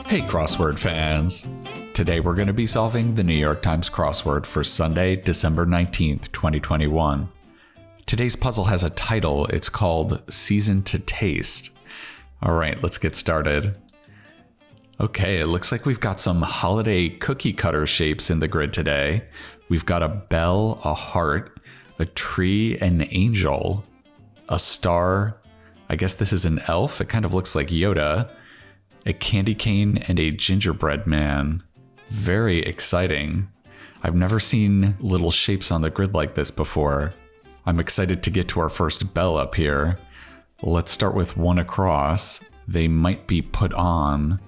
Hey Crossword fans! Today we're going to be solving the New York Times crossword for Sunday, December 19th, 2021. Today's puzzle has a title. It's called Season to Taste. Alright, let's get started. Okay, it looks like we've got some holiday cookie cutter shapes in the grid today. We've got a bell, a heart, a tree, an angel, a star. I guess this is an elf. It kind of looks like Yoda. A candy cane, and a gingerbread man. Very exciting. I've never seen little shapes on the grid like this before. I'm excited to get to our first bell up here. Let's start with one across. They might be put on.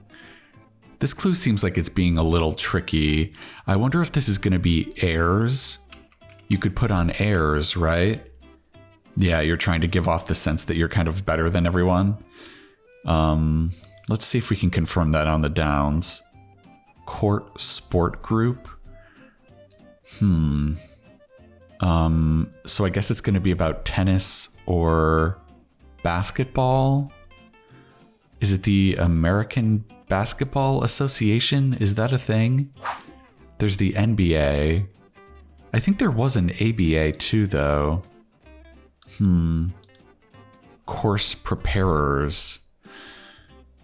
This clue seems like it's being a little tricky. I wonder if this is going to be airs. You could put on airs, right? Yeah, you're trying to give off the sense that you're kind of better than everyone. Let's see if we can confirm that on the downs. Court sport group. So I guess it's going to be about tennis or basketball. Is it the American Basketball Association? Is that a thing? There's the NBA. I think there was an ABA too, though. Course preparers.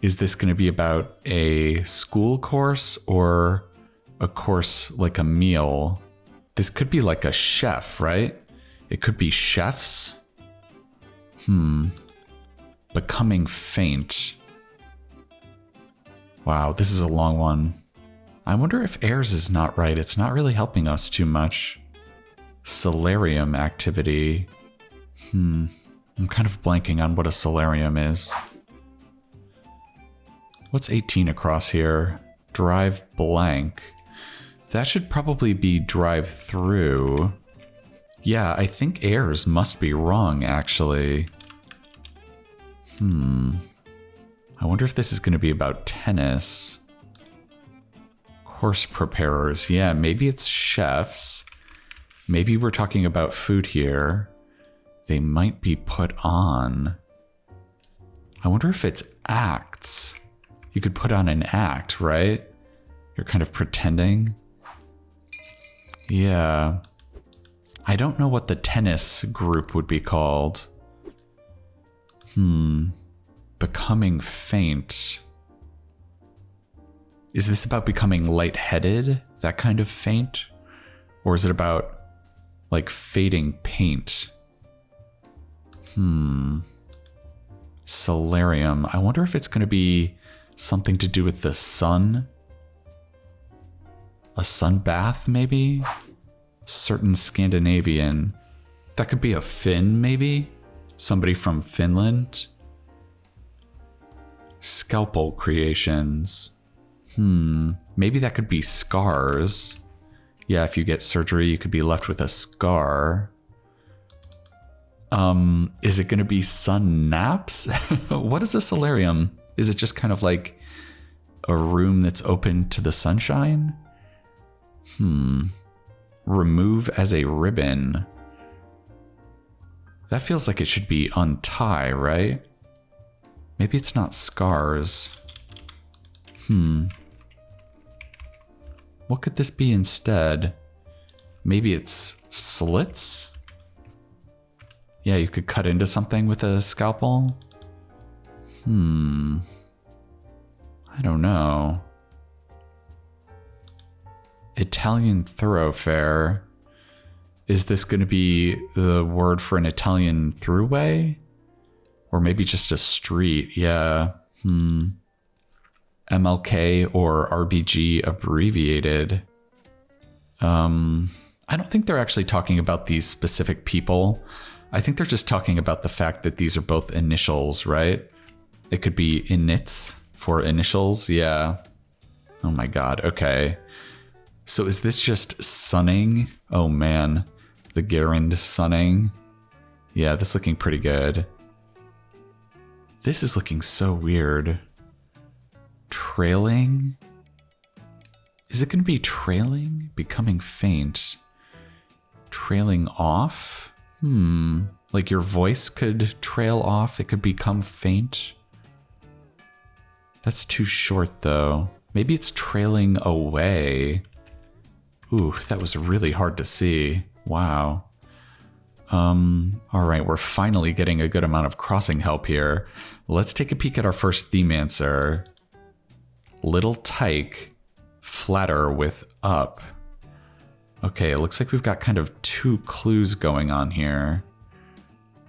Is this going to be about a school course or a course like a meal? This could be like a chef, right? It could be chefs. Becoming faint. Wow, this is a long one. I wonder if airs is not right. It's not really helping us too much. Solarium activity. I'm kind of blanking on what a solarium is. What's 18 across here? Drive blank. That should probably be drive through. Yeah, I think airs must be wrong, actually. I wonder if this is going to be about tennis. Course preparers. Yeah, maybe it's chefs. Maybe we're talking about food here. They might be put on. I wonder if it's acts. You could put on an act, right? You're kind of pretending. Yeah. I don't know what the tennis group would be called. Becoming faint. Is this about becoming lightheaded? That kind of faint? Or is it about, like, fading paint? Solarium. I wonder if it's going to be something to do with the sun? A sun bath, maybe? Certain Scandinavian. That could be a Finn, maybe? Somebody from Finland? Scalpel creations. Maybe that could be scars. Yeah, if you get surgery, you could be left with a scar. Is it going to be sun naps? What is a solarium? Is it just kind of like a room that's open to the sunshine? Remove as a ribbon. That feels like it should be untie, right? Maybe it's not scars. What could this be instead? Maybe it's slits? Yeah, you could cut into something with a scalpel. I don't know. Italian thoroughfare. Is this going to be the word for an Italian throughway? Or maybe just a street? Yeah. MLK or RBG abbreviated. I don't think they're actually talking about these specific people. I think they're just talking about the fact that these are both initials, right? It could be inits for initials, yeah. Oh my god, okay. So is this just sunning? Oh man, the gerund sunning. Yeah, that's looking pretty good. This is looking so weird. Trailing? Is it going to be trailing? Becoming faint? Trailing off? Like your voice could trail off, it could become faint. That's too short, though. Maybe it's trailing away. Ooh, that was really hard to see. Wow. All right, we're finally getting a good amount of crossing help here. Let's take a peek at our first theme answer. Little tyke, flatter with up. Okay, it looks like we've got kind of two clues going on here.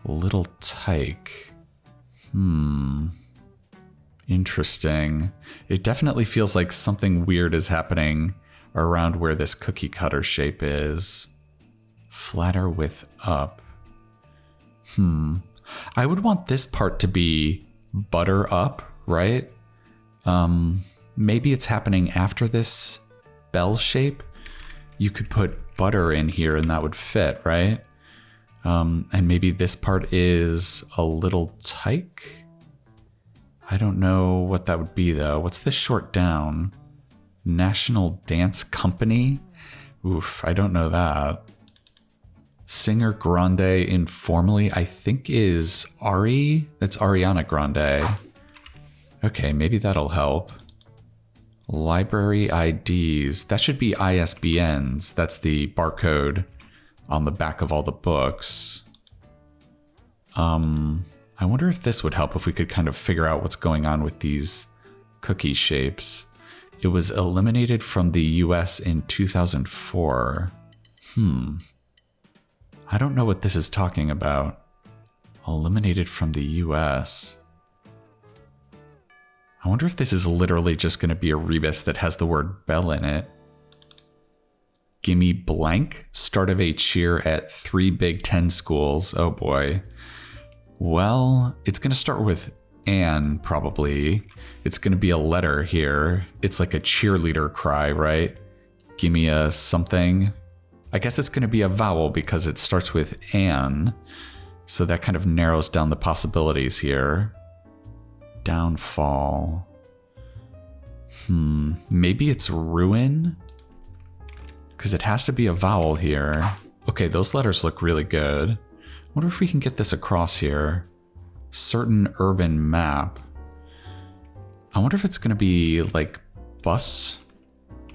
Little tyke. Interesting. It definitely feels like something weird is happening around where this cookie cutter shape is. Flatter with up. I would want this part to be butter up, right? Maybe it's happening after this bell shape. You could put butter in here and that would fit, right? And maybe this part is a little tyke. I don't know what that would be though. What's this short down? National Dance Company? Oof, I don't know that. Singer Grande informally, I think is Ari. That's Ariana Grande. Okay, maybe that'll help. Library IDs. That should be ISBNs. That's the barcode on the back of all the books. I wonder if this would help if we could kind of figure out what's going on with these cookie shapes. It was eliminated from the US in 2004. I don't know what this is talking about. Eliminated from the US. I wonder if this is literally just going to be a rebus that has the word bell in it. Gimme blank, start of a cheer at 3 Big Ten schools. Oh boy. Well, it's going to start with Anne, probably. It's going to be a letter here. It's like a cheerleader cry, right? Gimme a something. I guess it's going to be a vowel because it starts with Anne. So that kind of narrows down the possibilities here. Downfall. Maybe it's ruin? Because it has to be a vowel here. Okay, those letters look really good. I wonder if we can get this across here. Certain urban map. I wonder if it's going to be like bus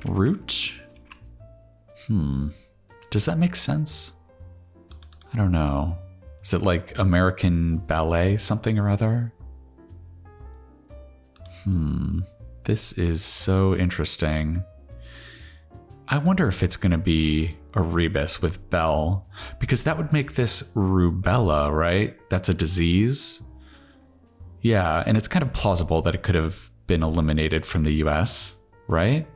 route? Does that make sense? I don't know. Is it like American ballet something or other? This is so interesting. I wonder if it's going to be a rebus with bell, because that would make this rubella, right? That's a disease. Yeah, and it's kind of plausible that it could have been eliminated from the US, right?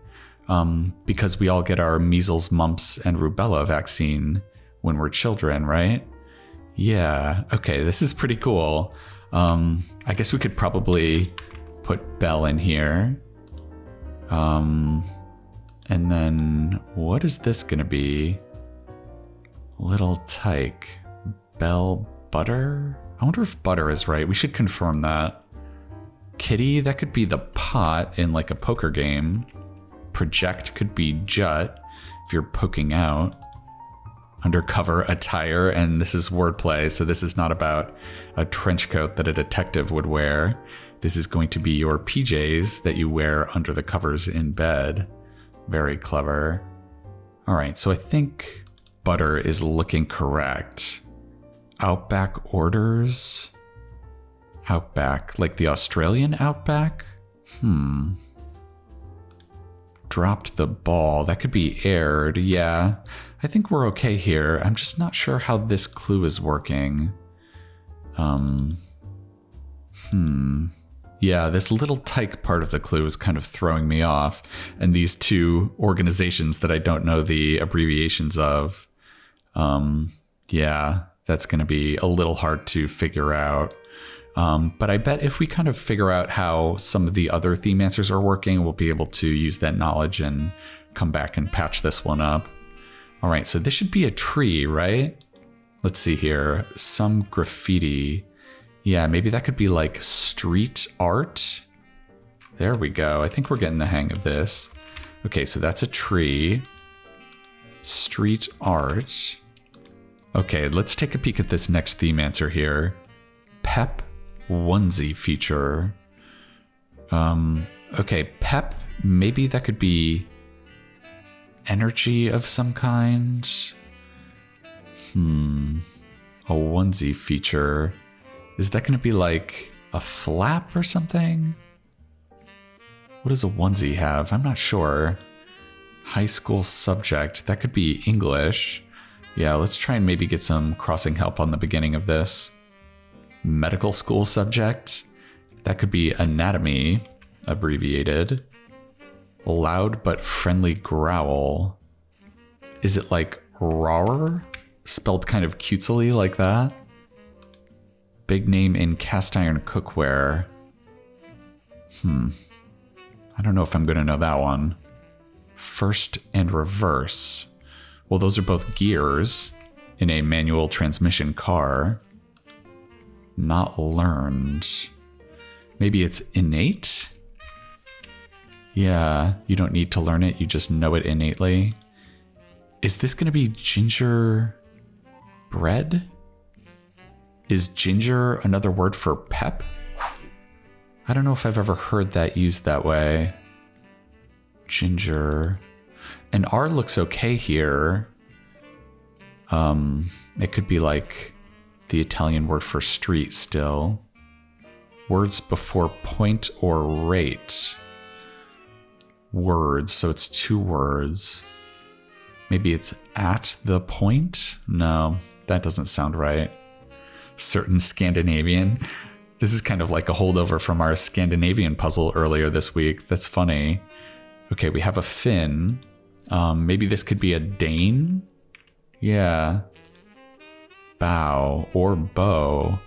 Because we all get our measles, mumps, and rubella vaccine when we're children, right? Yeah, okay, this is pretty cool. I guess we could probably put bell in here. And then what is this going to be? Little tyke. Bell butter? I wonder if butter is right. We should confirm that. Kitty, that could be the pot in like a poker game. Project could be jut if you're poking out. Undercover attire, and this is wordplay, so this is not about a trench coat that a detective would wear. This is going to be your PJs that you wear under the covers in bed. Very clever. All right, so I think butter is looking correct. Outback orders? Outback, like the Australian outback? Dropped the ball. That could be aired. Yeah, I think we're okay here. I'm just not sure how this clue is working. Yeah, this little tyke part of the clue is kind of throwing me off. And these two organizations that I don't know the abbreviations of. Yeah, that's going to be a little hard to figure out. But I bet if we kind of figure out how some of the other theme answers are working, we'll be able to use that knowledge and come back and patch this one up. All right, so this should be a tree, right? Let's see here. Some graffiti. Yeah, maybe that could be like street art. There we go. I think we're getting the hang of this. Okay, so that's a tree. Street art. Okay, let's take a peek at this next theme answer here. Pep onesie feature. Okay, pep, maybe that could be energy of some kind. A onesie feature. Is that going to be like a flap or something? What does a onesie have? I'm not sure. High school subject. That could be English. Yeah, let's try and maybe get some crossing help on the beginning of this. Medical school subject. That could be anatomy, abbreviated. Loud but friendly growl. Is it like roar? Spelled kind of cutesily like that? Big name in cast iron cookware. I don't know if I'm going to know that one. First and reverse. Well, those are both gears in a manual transmission car. Not learned. Maybe it's innate? Yeah, you don't need to learn it, you just know it innately. Is this going to be ginger bread? Is ginger another word for pep? I don't know if I've ever heard that used that way. Ginger. And R looks okay here. It could be like the Italian word for street still. Words before point or rate. Words, so it's 2 words. Maybe it's at the point? No, that doesn't sound right. Certain Scandinavian. This is kind of like a holdover from our Scandinavian puzzle earlier this week. That's funny. Okay, we have a Finn. Maybe this could be a Dane? Yeah. Bow or bow.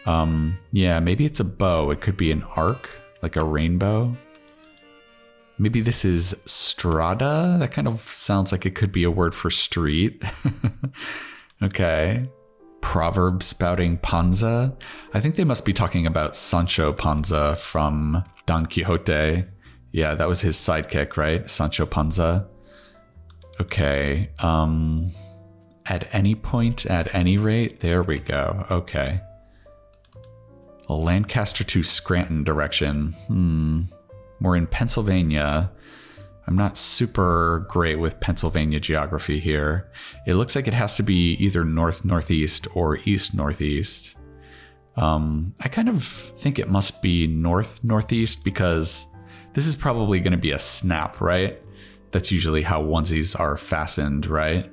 Yeah, maybe it's a bow. It could be an arc, like a rainbow. Maybe this is strada. That kind of sounds like it could be a word for street. Okay. Proverb spouting Panza. I think they must be talking about Sancho Panza from Don Quixote. Yeah, that was his sidekick, right? Sancho Panza. Okay. At any point, at any rate. There we go. Okay. A Lancaster to Scranton direction. We're in Pennsylvania. I'm not super great with Pennsylvania geography here. It looks like it has to be either north-northeast or east-northeast. I kind of think it must be north-northeast because this is probably going to be a snap, right? That's usually how onesies are fastened, right?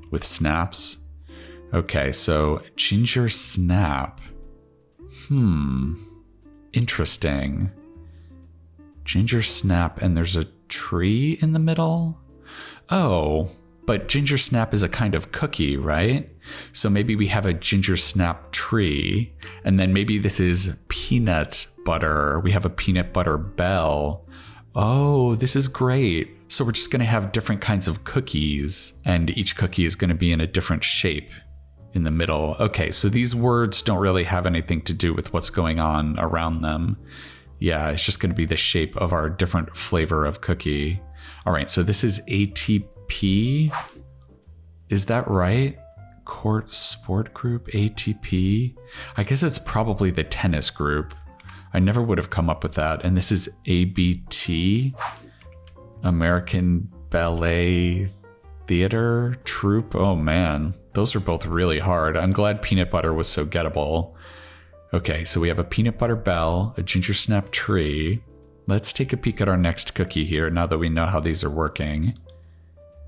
With snaps. Okay, so ginger snap. Interesting. Ginger snap, and there's a tree in the middle? Oh, but ginger snap is a kind of cookie, right? So maybe we have a ginger snap tree, and then maybe this is peanut butter. We have a peanut butter bell. Oh, this is great. So we're just going to have different kinds of cookies, and each cookie is going to be in a different shape in the middle. Okay, so these words don't really have anything to do with what's going on around them. Yeah, it's just going to be the shape of our different flavor of cookie. All right, so this is ATP. Is that right? Court Sport Group, ATP? I guess it's probably the tennis group. I never would have come up with that. And this is ABT, American Ballet Theater Troupe. Oh man, those are both really hard. I'm glad peanut butter was so gettable. Okay, so we have a peanut butter bell, a ginger snap tree. Let's take a peek at our next cookie here now that we know how these are working.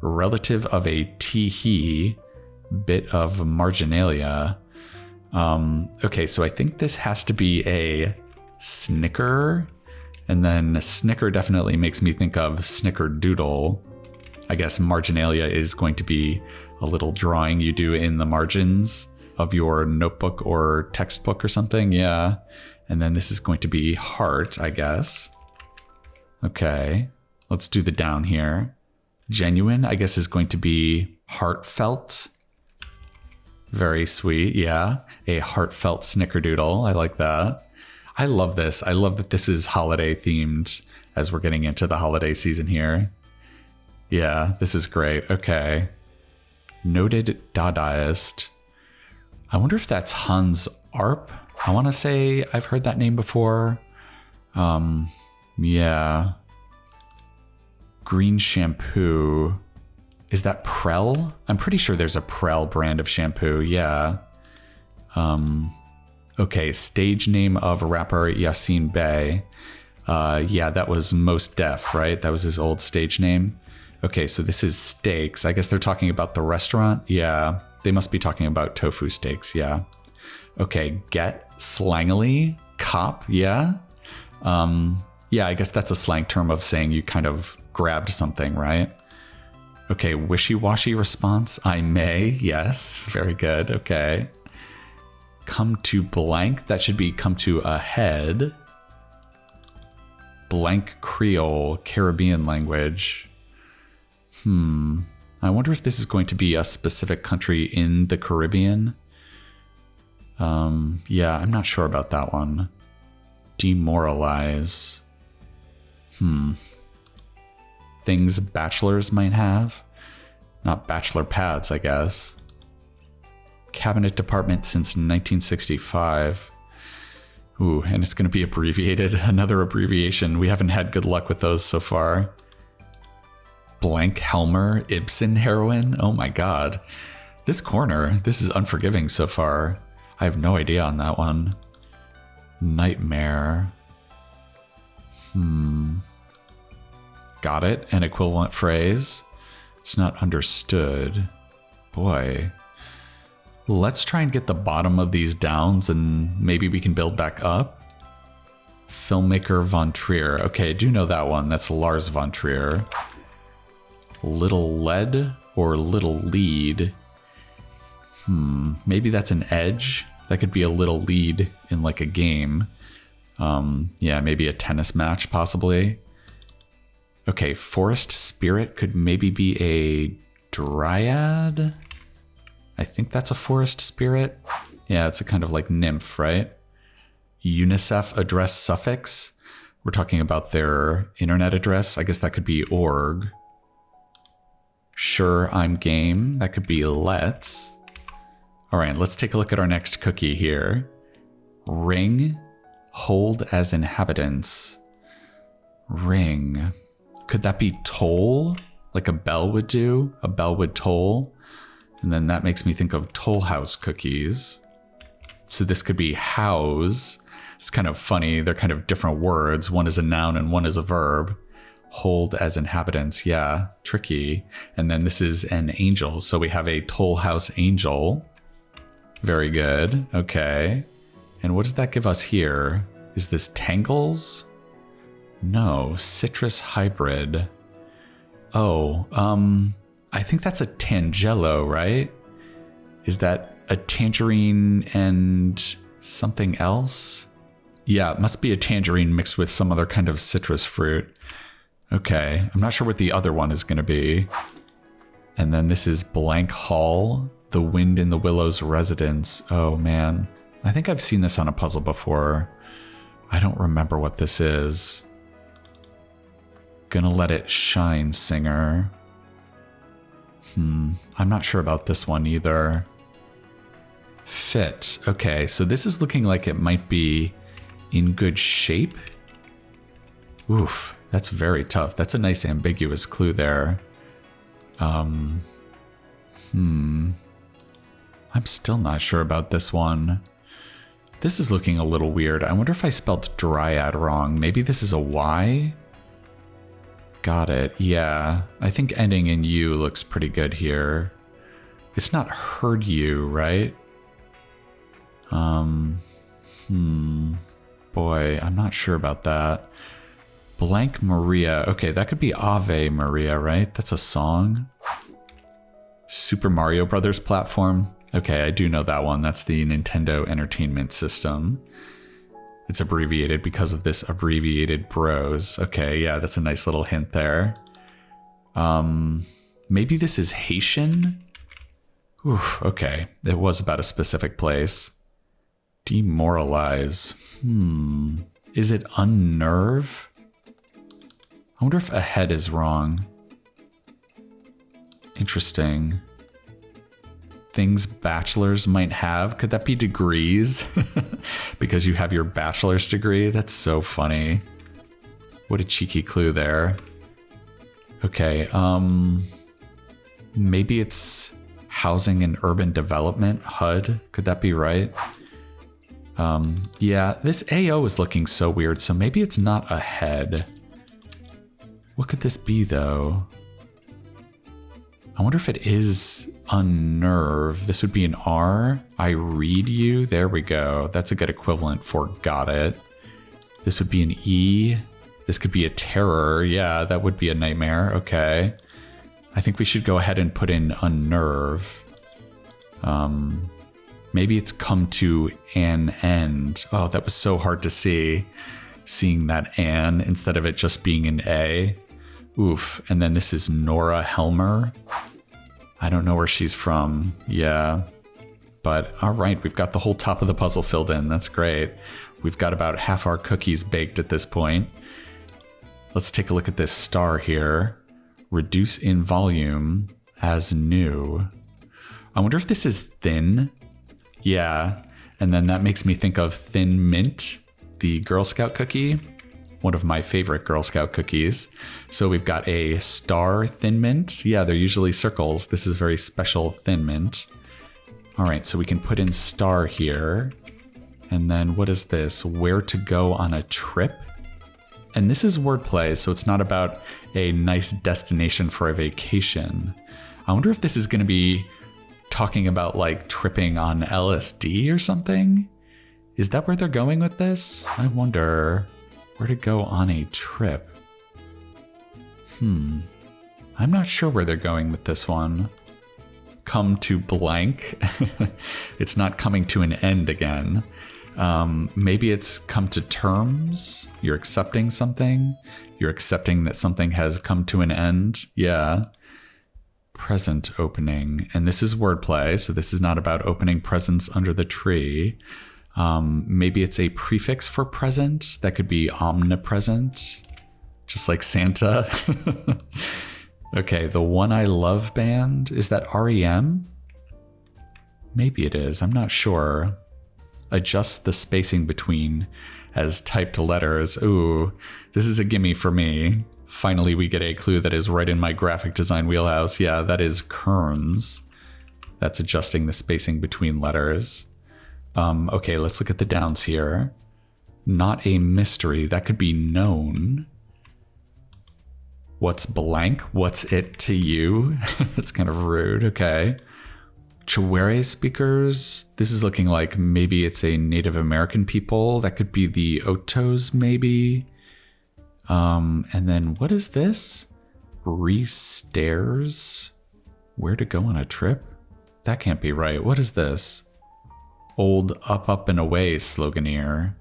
Relative of a teehee, bit of marginalia. Okay, so I think this has to be a snicker. And then snicker definitely makes me think of snickerdoodle. I guess marginalia is going to be a little drawing you do in the margins of your notebook or textbook or something. Yeah. And then this is going to be heart, I guess. Okay. Let's do the down here. Genuine, I guess, is going to be heartfelt. Very sweet. Yeah. A heartfelt snickerdoodle. I like that. I love this. I love that this is holiday themed as we're getting into the holiday season here. Yeah, this is great. Okay. Noted Dadaist. I wonder if that's Hans Arp. I want to say I've heard that name before. Yeah. Green shampoo. Is that Prel? I'm pretty sure there's a Prel brand of shampoo. Yeah. Okay, stage name of rapper Yasin Bey. Yeah, that was Most Def, right? That was his old stage name. Okay, so this is steaks. I guess they're talking about the restaurant. Yeah, they must be talking about tofu steaks. Yeah. Okay, get slangily cop. Yeah. Yeah, I guess that's a slang term of saying you kind of grabbed something, right? Okay, wishy-washy response. I may. Yes, very good. Okay. Come to blank. That should be come to a head. Blank Creole, Caribbean language. I wonder if this is going to be a specific country in the Caribbean. Yeah, I'm not sure about that one. Demoralize. Things bachelors might have. Not bachelor pads, I guess. Cabinet department since 1965. Ooh, and it's going to be abbreviated. Another abbreviation. We haven't had good luck with those so far. Blank Helmer Ibsen heroine. Oh my god. This corner, this is unforgiving so far. I have no idea on that one. Nightmare. Got it. An equivalent phrase. It's not understood. Boy. Let's try and get the bottom of these downs and maybe we can build back up. Filmmaker Von Trier. Okay, I do know that one. That's Lars Von Trier. Little lead or little lead. Maybe that's an edge. That could be a little lead in like a game. Yeah, maybe a tennis match possibly. Okay, forest spirit could maybe be a dryad. I think that's a forest spirit. Yeah, it's a kind of like nymph, right? UNICEF address suffix. We're talking about their internet address. I guess that could be org. Sure, I'm game. That could be let's. All right, let's take a look at our next cookie here. Ring, hold as inhabitants. Ring. Could that be toll? Like a bell would do? A bell would toll? And then that makes me think of Toll House cookies. So this could be house. It's kind of funny. They're kind of different words. One is a noun and one is a verb. Hold as inhabitants. Yeah, tricky. And then this is an angel. So we have a Toll House angel. Very good. Okay. And what does that give us here? Is this tangles? No, citrus hybrid. Oh, I think that's a tangelo, right? Is that a tangerine and something else? Yeah, it must be a tangerine mixed with some other kind of citrus fruit. Okay, I'm not sure what the other one is going to be. And then this is blank hall, the wind in the willows residence. Oh man, I think I've seen this on a puzzle before. I don't remember what this is. Gonna let it shine, singer. I'm not sure about this one either. Fit. Okay, so this is looking like it might be in good shape. Oof, that's very tough. That's a nice ambiguous clue there. I'm still not sure about this one. This is looking a little weird. I wonder if I spelled dryad wrong. Maybe this is a Y? Got it. Yeah. I think ending in U looks pretty good here. It's not heard you, right? Boy, I'm not sure about that. Blank Maria. Okay, that could be Ave Maria, right? That's a song. Super Mario Brothers platform. Okay, I do know that one. That's the Nintendo Entertainment System. It's abbreviated because of this abbreviated bros. Okay, yeah, that's a nice little hint there. Maybe this is Haitian? Oof, okay. It was about a specific place. Demoralize. Is it unnerve? I wonder if ahead is wrong. Interesting. Things bachelors might have. Could that be degrees? Because you have your bachelor's degree? That's so funny. What a cheeky clue there. Okay, maybe it's housing and urban development, HUD. Could that be right? Yeah, this AO is looking so weird, so maybe it's not a head. What could this be, though? I wonder if it is unnerve. This would be an R. I read you. There we go. That's a good equivalent for got it. This would be an E. This could be a terror. Yeah, that would be a nightmare. Okay. I think we should go ahead and put in unnerve. Maybe it's come to an end. Oh, that was so hard to see. Seeing that an instead of it just being an A. Oof. And then this is Nora Helmer. I don't know where she's from. Yeah. But all right, we've got the whole top of the puzzle filled in. That's great. We've got about half our cookies baked at this point. Let's take a look at this star here. Reduce in volume as new. I wonder if this is thin. Yeah. And then that makes me think of Thin Mint, the Girl Scout cookie. One of my favorite Girl Scout cookies. So we've got a star Thin Mint. Yeah, they're usually circles. This is a very special Thin Mint. All right, so we can put in star here. And then what is this? Where to go on a trip? And this is wordplay, so it's not about a nice destination for a vacation. I wonder if this is going to be talking about like tripping on LSD or something? Is that where they're going with this? I wonder. Where to go on a trip? I'm not sure where they're going with this one. Come to blank. It's not coming to an end again. Maybe it's come to terms. You're accepting something. You're accepting that something has come to an end. Yeah. Present opening. And this is wordplay, so this is not about opening presents under the tree. Maybe it's a prefix for present. That could be omnipresent, just like Santa. Okay, the One I Love band. Is that REM? Maybe it is. I'm not sure. Adjust the spacing between as typed letters. Ooh, this is a gimme for me. Finally, we get a clue that is right in my graphic design wheelhouse. Yeah, that is Kearns. That's adjusting the spacing between letters. Okay, let's look at the downs here. Not a mystery. That could be known. What's blank? What's it to you? That's kind of rude. Okay. Chiwere speakers. This is looking like maybe it's a Native American people. That could be the Otos, maybe. And then what is this? Stairs. Where to go on a trip? That can't be right. What is this? Old up and away sloganeer.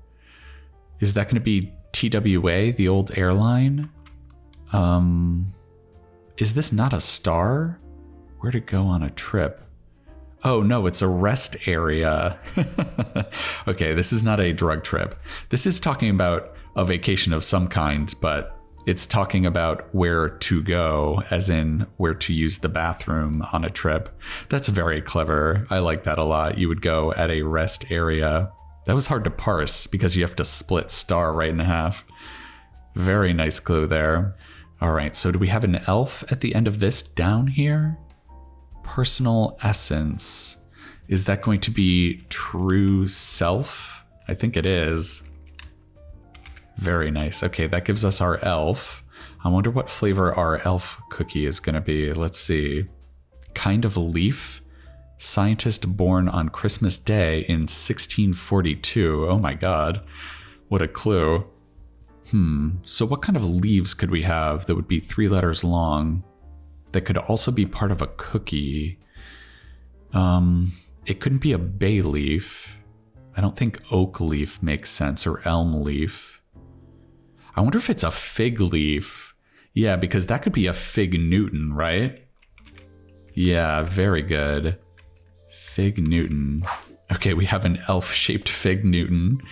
Is that going to be TWA, the old airline? Is this not a star? Where to go on a trip? Oh no, it's a rest area. Okay, this is not a drug trip. This is talking about a vacation of some kind, but it's talking about where to go, as in where to use the bathroom on a trip. That's very clever. I like that a lot. You would go at a rest area. That was hard to parse because you have to split star right in half. Very nice clue there. All right, so do we have an elf at the end of this down here? Personal essence. Is that going to be true self? I think it is. Very nice. Okay, that gives us our elf. I wonder what flavor our elf cookie is going to be. Let's see. Kind of leaf. Scientist born on Christmas Day in 1642. Oh my god. What a clue. So what kind of leaves could we have that would be 3 letters long that could also be part of a cookie? It couldn't be a bay leaf. I don't think oak leaf makes sense, or elm leaf. I wonder if it's a fig leaf. Yeah, because that could be a fig Newton, right? Yeah, very good. Fig Newton. Okay, we have an elf-shaped fig Newton.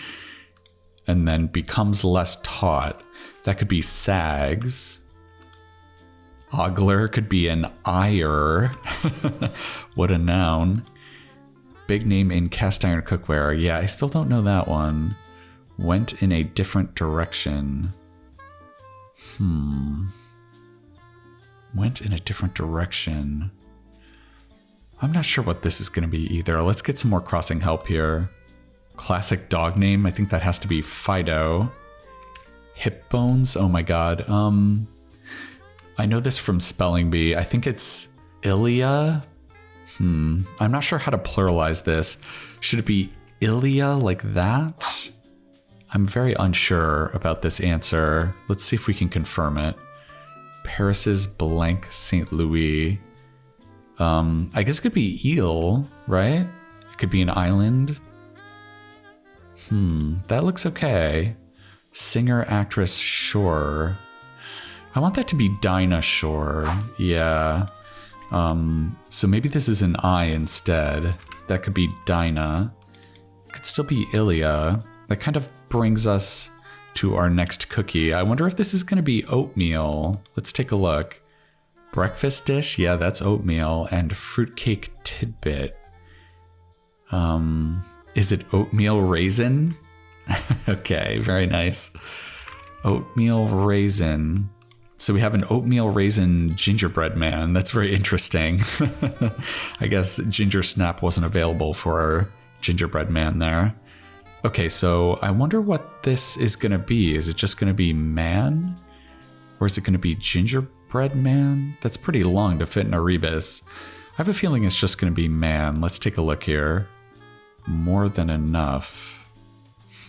And then becomes less taut. That could be sags. Ogler could be an ire. What a noun. Big name in cast iron cookware. Yeah, I still don't know that one. Went in a different direction. Went in a different direction. I'm not sure what this is going to be either. Let's get some more crossing help here. Classic dog name. I think that has to be Fido. Hip bones. Oh my god. I know this from Spelling Bee. I think it's Ilia. I'm not sure how to pluralize this. Should it be Ilia like that? I'm very unsure about this answer. Let's see if we can confirm it. Paris's blank St. Louis. I guess it could be Eel, right? It could be an island. That looks okay. Singer, actress, Shore. I want that to be Dinah Shore. Yeah. So maybe this is an I instead. That could be Dinah. It could still be Ilya. That kind of brings us to our next cookie. I wonder if this is going to be oatmeal. Let's take a look. Breakfast dish? Yeah, that's oatmeal. And fruitcake tidbit. Is it oatmeal raisin? Okay, very nice. Oatmeal raisin. So we have an oatmeal raisin gingerbread man. That's very interesting. I guess ginger snap wasn't available for our gingerbread man there. Okay, so I wonder what this is going to be. Is it just going to be man? Or is it going to be gingerbread man? That's pretty long to fit in a rebus. I have a feeling it's just going to be man. Let's take a look here. More than enough.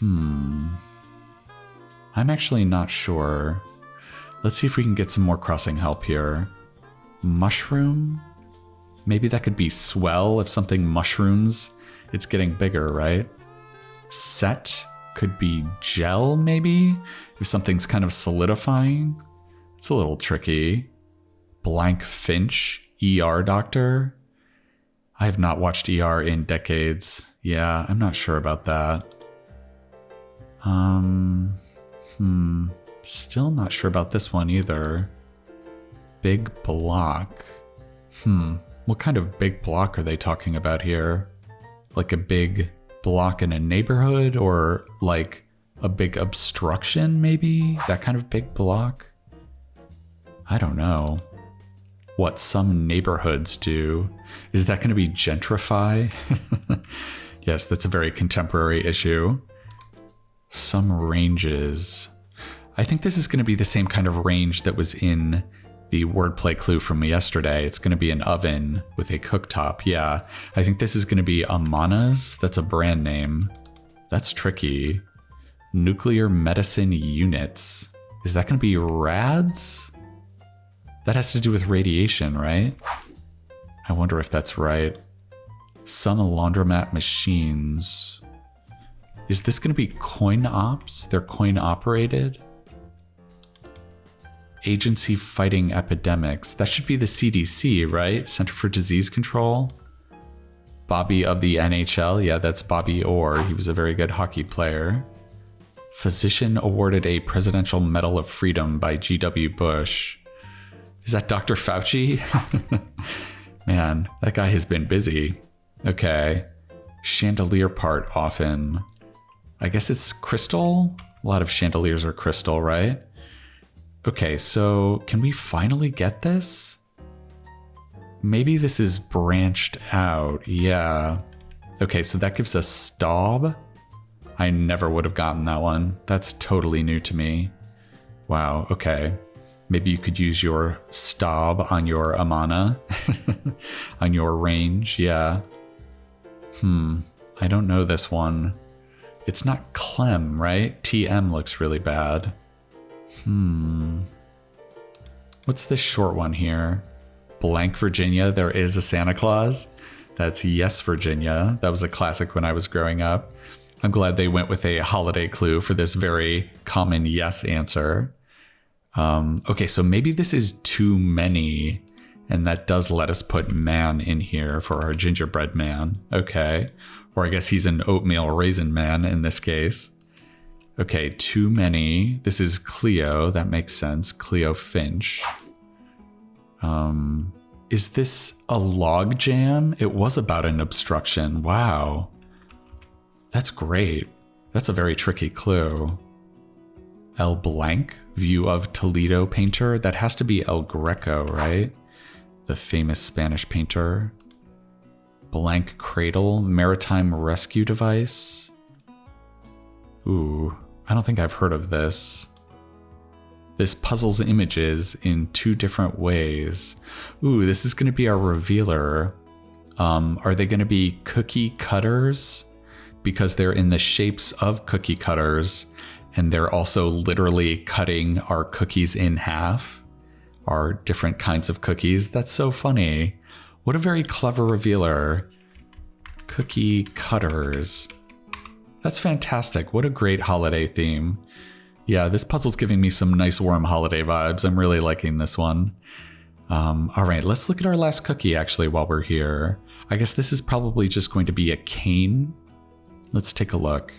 I'm actually not sure. Let's see if we can get some more crossing help here. Mushroom? Maybe that could be swell if something mushrooms. It's getting bigger, right? Set could be gel, maybe? If something's kind of solidifying. It's a little tricky. Blank Finch, ER doctor? I have not watched ER in decades. Yeah, I'm not sure about that. Still not sure about this one either. Big block. What kind of big block are they talking about here? Like a big block in a neighborhood, or like a big obstruction, maybe? That kind of big block? I don't know. What some neighborhoods do. Is that going to be gentrify? Yes, that's a very contemporary issue. Some ranges. I think this is going to be the same kind of range that was in the wordplay clue from yesterday. It's going to be an oven with a cooktop. Yeah, I think this is going to be Amana's. That's a brand name. That's tricky. Nuclear medicine units. Is that going to be RADS? That has to do with radiation, right? I wonder if that's right. Some laundromat machines. Is this going to be coin ops? They're coin operated? Agency fighting epidemics. That should be the CDC, right? Center for Disease Control. Bobby of the NHL. Yeah, that's Bobby Orr. He was a very good hockey player. Physician awarded a Presidential Medal of Freedom by G.W. Bush. Is that Dr. Fauci? Man, that guy has been busy. Okay. Chandelier part often. I guess it's crystal? A lot of chandeliers are crystal, right? Okay, so can we finally get this? Maybe this is branched out. Yeah. Okay, so that gives us Staub. I never would have gotten that one. That's totally new to me. Wow, okay. Maybe you could use your Staub on your Amana. On your range, yeah. I don't know this one. It's not Clem, right? TM looks really bad. What's this short one here? Blank Virginia, there is a Santa Claus. That's Yes Virginia. That was a classic when I was growing up. I'm glad they went with a holiday clue for this very common yes answer. Okay, so maybe this is too many, and that does let us put man in here for our gingerbread man. Okay, or I guess he's an oatmeal raisin man in this case. Okay, too many. This is Cleo. That makes sense. Cleo Finch. Is this a log jam? It was about an obstruction. Wow. That's great. That's a very tricky clue. El Blanc, view of Toledo painter. That has to be El Greco, right? The famous Spanish painter. Blank cradle, maritime rescue device. Ooh, I don't think I've heard of this. This puzzles images in 2 different ways. Ooh, this is going to be our revealer. Are they going to be cookie cutters? Because they're in the shapes of cookie cutters, and they're also literally cutting our cookies in half. Our different kinds of cookies. That's so funny. What a very clever revealer. Cookie cutters. That's fantastic. What a great holiday theme. Yeah, this puzzle's giving me some nice warm holiday vibes. I'm really liking this one. All right, let's look at our last cookie actually while we're here. I guess this is probably just going to be a cane. Let's take a look.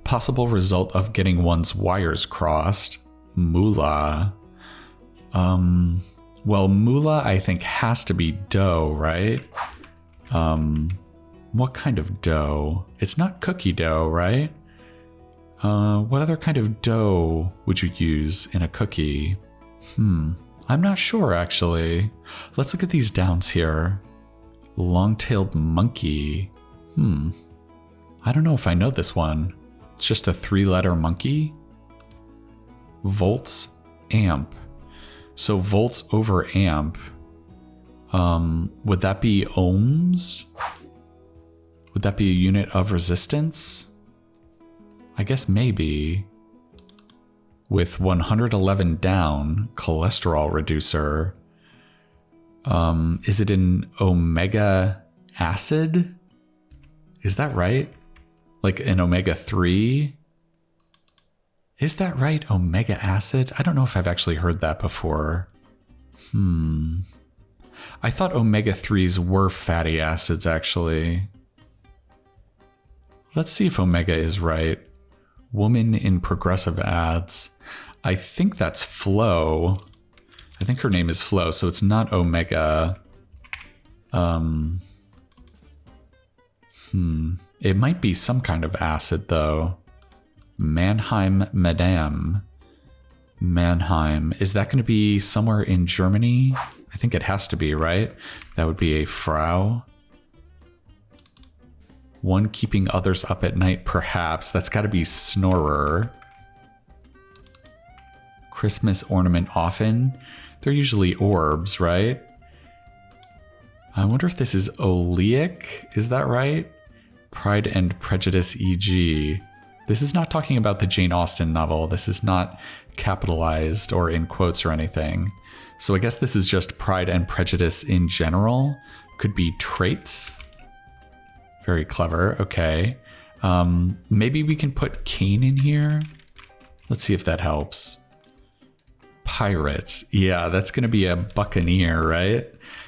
Possible result of getting one's wires crossed. Moolah. Well, moolah I think has to be dough, right? What kind of dough? It's not cookie dough, right? What other kind of dough would you use in a cookie? I'm not sure, actually. Let's look at these downs here. Long-tailed monkey. I don't know if I know this one. It's just a 3-letter monkey. Volts, amp. So volts over amp. Would that be ohms? Would that be a unit of resistance? I guess maybe. With 111 down, cholesterol reducer. Is it an omega acid? Is that right? Like an omega-3? Is that right? Omega acid? I don't know if I've actually heard that before. I thought omega-3s were fatty acids, actually. Let's see if omega is right. Woman in progressive ads. I think that's Flo. I think her name is Flo, so it's not omega. It might be some kind of acid, though. Mannheim Madame. Mannheim. Is that going to be somewhere in Germany? I think it has to be, right? That would be a Frau. One keeping others up at night, perhaps. That's got to be Snorer. Christmas ornament often. They're usually orbs, right? I wonder if this is oleic. Is that right? Pride and Prejudice, e.g. This is not talking about the Jane Austen novel. This is not capitalized or in quotes or anything. So I guess this is just Pride and Prejudice in general. Could be traits. Very clever. Okay. Maybe we can put cane in here. Let's see if that helps. Pirate. Yeah, that's going to be a buccaneer, right?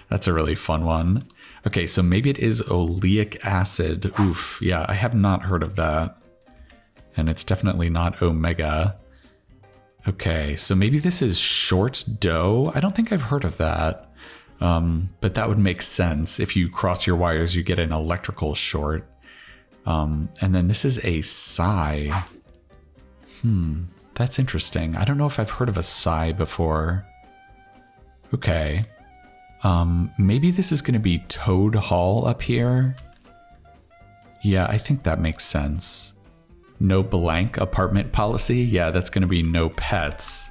That's a really fun one. Okay, so maybe it is oleic acid. Oof. Yeah, I have not heard of that. And it's definitely not omega. Okay, so maybe this is short dough. I don't think I've heard of that. But that would make sense. If you cross your wires, you get an electrical short. And then this is a psi. That's interesting. I don't know if I've heard of a psi before. Okay. Maybe this is going to be Toad Hall up here. Yeah, I think that makes sense. No blank apartment policy. Yeah, that's going to be no pets.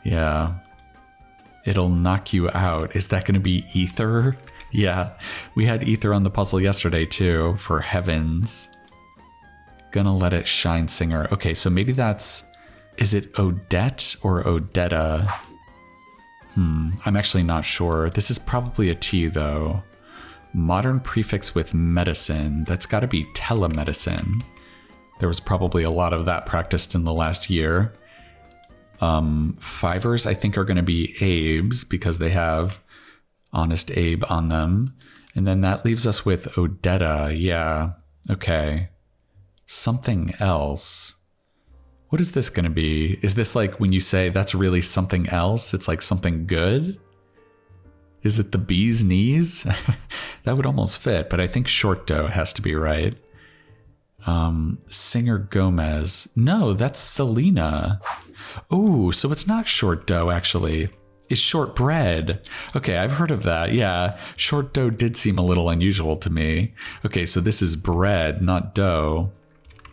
Yeah. It'll knock you out. Is that going to be ether? Yeah, we had ether on the puzzle yesterday too, for heavens. Gonna let it shine singer. Okay, so maybe that's... Is it Odette or Odetta? I'm actually not sure. This is probably a T though. Modern prefix with medicine. That's got to be telemedicine. There was probably a lot of that practiced in the last year. Fivers, I think, are going to be Abes because they have Honest Abe on them. And then that leaves us with Odetta. Yeah. Okay. Something else. What is this going to be? Is this like when you say that's really something else? It's like something good? Is it the bee's knees? That would almost fit, but I think short dough has to be right. Singer Gomez. No, that's Selena. Oh, so it's not short dough, actually. It's shortbread. Okay, I've heard of that. Yeah, short dough did seem a little unusual to me. Okay, so this is bread, not dough.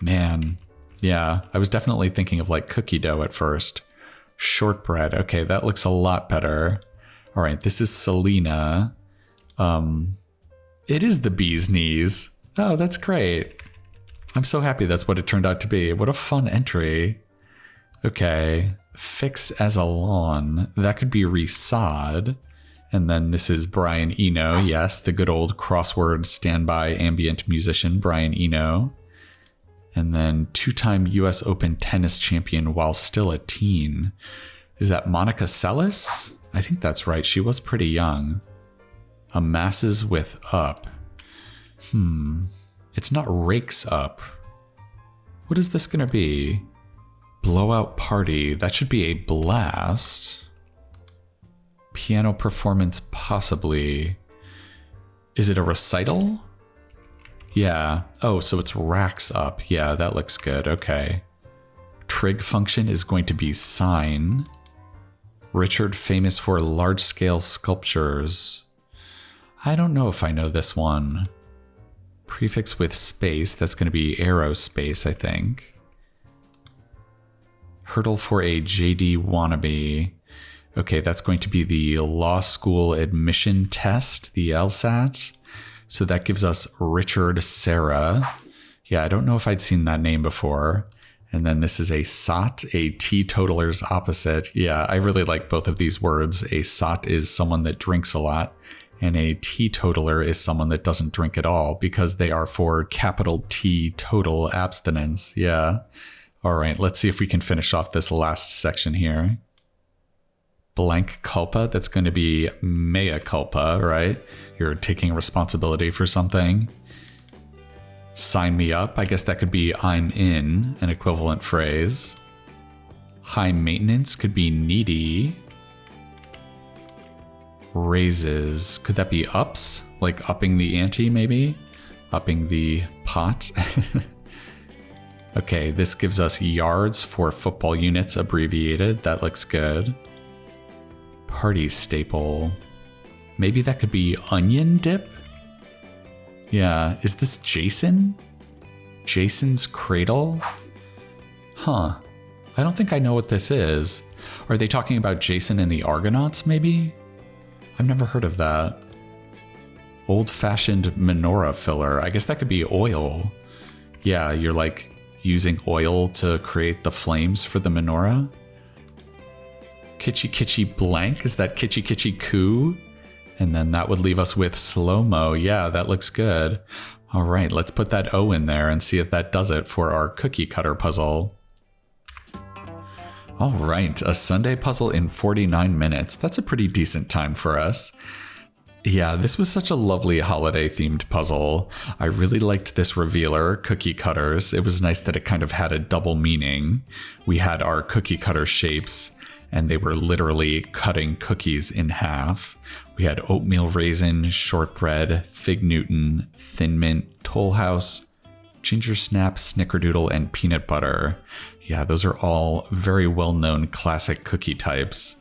Man, yeah, I was definitely thinking of like cookie dough at first. Shortbread. Okay, that looks a lot better. All right, this is Selena. It is the bee's knees. Oh, that's great. I'm so happy that's what it turned out to be. What a fun entry. Okay, fix as a lawn. That could be resod. And then this is Brian Eno. Yes, the good old Crossword standby ambient musician, Brian Eno. And then two-time US Open tennis champion while still a teen. Is that Monica Seles? I think that's right. She was pretty young. Amasses with up. It's not rakes up. What is this going to be? Blowout party. That should be a blast. Piano performance, possibly. Is it a recital? Yeah. Oh, so it's racks up. Yeah, that looks good. Okay. Trig function is going to be sign. Richard, famous for large-scale sculptures. I don't know if I know this one. Prefix with space. That's going to be aerospace, I think. Hurdle for a JD wannabe. Okay, that's going to be the law school admission test, the LSAT. So that gives us Richard Serra. Yeah, I don't know if I'd seen that name before. And then this is a sot, a teetotaler's opposite. Yeah, I really like both of these words. A sot is someone that drinks a lot, and a teetotaler is someone that doesn't drink at all, because they are for capital T total abstinence. Yeah. All right, let's see if we can finish off this last section here. Blank culpa, that's going to be mea culpa, right? You're taking responsibility for something. Sign me up, I guess that could be I'm in, an equivalent phrase. High maintenance could be needy. Raises, could that be ups? Like upping the ante, maybe? Upping the pot? Okay, this gives us yards for football units abbreviated. That looks good. Party staple. Maybe that could be onion dip? Yeah, is this Jason? Jason's Cradle? Huh. I don't think I know what this is. Are they talking about Jason and the Argonauts, maybe? I've never heard of that. Old-fashioned menorah filler. I guess that could be oil. Yeah, you're like using oil to create the flames for the menorah. Kitschy kitschy blank. Is that kitschy kitschy coo? And then that would leave us with slow-mo. Yeah, that looks good. All right, let's put that O in there and see if that does it for our cookie cutter puzzle. All right, a Sunday puzzle in 49 minutes. That's a pretty decent time for us. Yeah, this was such a lovely holiday-themed puzzle. I really liked this revealer, cookie cutters. It was nice that it kind of had a double meaning. We had our cookie cutter shapes, and they were literally cutting cookies in half. We had oatmeal raisin, shortbread, fig Newton, thin mint, Toll House, ginger snap, snickerdoodle, and peanut butter. Yeah, those are all very well-known classic cookie types.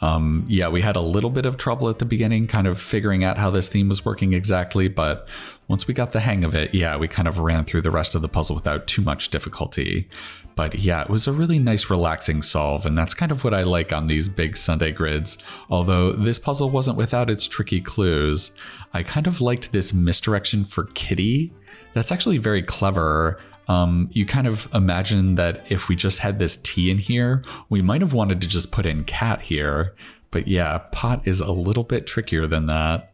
Yeah, we had a little bit of trouble at the beginning kind of figuring out how this theme was working exactly, but once we got the hang of it, yeah, we kind of ran through the rest of the puzzle without too much difficulty. But yeah, it was a really nice relaxing solve, and that's kind of what I like on these big Sunday grids. Although this puzzle wasn't without its tricky clues. I kind of liked this misdirection for kitty. That's actually very clever. You kind of imagine that if we just had this T in here, we might have wanted to just put in cat here. But yeah, pot is a little bit trickier than that.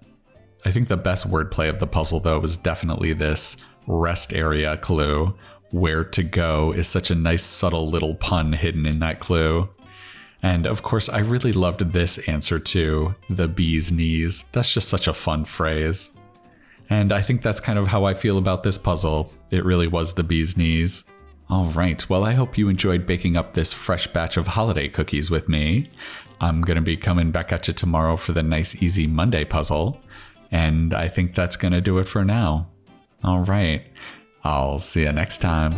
I think the best wordplay of the puzzle, though, was definitely this rest area clue. Where to go is such a nice subtle little pun hidden in that clue. And of course, I really loved this answer too, the bee's knees. That's just such a fun phrase. And I think that's kind of how I feel about this puzzle. It really was the bee's knees. All right, well, I hope you enjoyed baking up this fresh batch of holiday cookies with me. I'm going to be coming back at you tomorrow for the nice, easy Monday puzzle. And I think that's going to do it for now. All right. I'll see you next time.